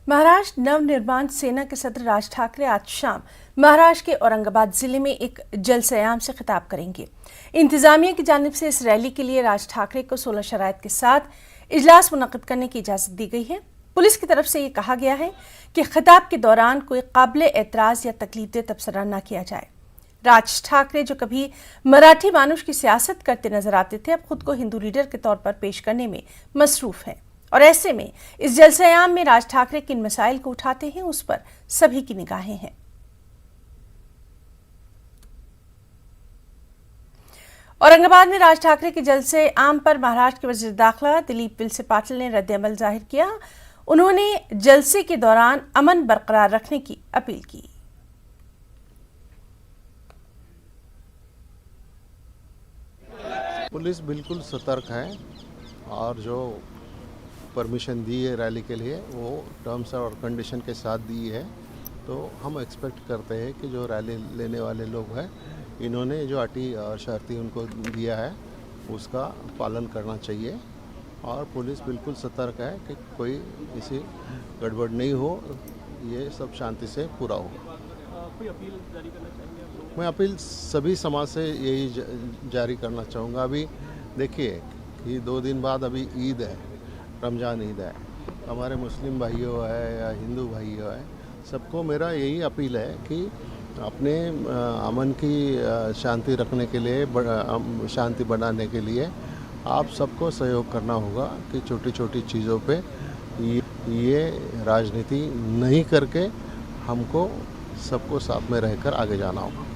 महाराष्ट्र नवनिर्माण सेना के सदर राज ठाकरे आज शाम महाराष्ट्र के औरंगाबाद जिले में एक जलसयाम से खिताब करेंगे। इंतजामिया की जानिब से इस रैली के लिए राज ठाकरे को 16 शराइत के साथ इजलास मुनक्किद करने की इजाजत दी गई है। पुलिस की तरफ से ये कहा गया है कि खिताब के दौरान कोई काबिल एतराज या तकलीफदेह तबसरा न किया जाए। राज ठाकरे जो कभी मराठी मानुष की सियासत करते नजर आते थे, अब खुद को हिंदू लीडर के तौर पर पेश करने में मसरूफ हैं और ऐसे में इस जलसयाम में राज ठाकरे किन मसाइल को उठाते हैं उस पर सभी की निगाहें हैं। औरंगाबाद में राज ठाकरे के जलसे-आम पर महाराष्ट्र के वजीर दाखिला दिलीप वळसे पाटील ने रद्द-ए-अमल जाहिर किया। उन्होंने जलसे के दौरान अमन बरकरार रखने की अपील की। पुलिस बिल्कुल सतर्क है और जो परमिशन दी है रैली के लिए वो टर्म्स और कंडीशन के साथ दी है। तो हम एक्सपेक्ट करते हैं कि जो रैली लेने वाले लोग हैं इन्होंने जो अटी और शर्ती उनको दिया है उसका पालन करना चाहिए और पुलिस बिल्कुल सतर्क है कि कोई किसी गड़बड़ नहीं हो, ये सब शांति से पूरा हो। कोई अपील जारी करना चाहेंगे आप लोग? मैं अपील सभी समाज से यही जारी करना चाहूँगा। अभी देखिए कि 2 दिन बाद अभी ईद है, रमज़ान ईद है। हमारे मुस्लिम भाइयों है या हिंदू भाइयों है, सबको मेरा यही अपील है कि अपने अमन की शांति रखने के लिए, शांति बनाने के लिए आप सबको सहयोग करना होगा कि छोटी छोटी चीज़ों पे ये राजनीति नहीं करके हमको सबको साथ में रहकर आगे जाना होगा।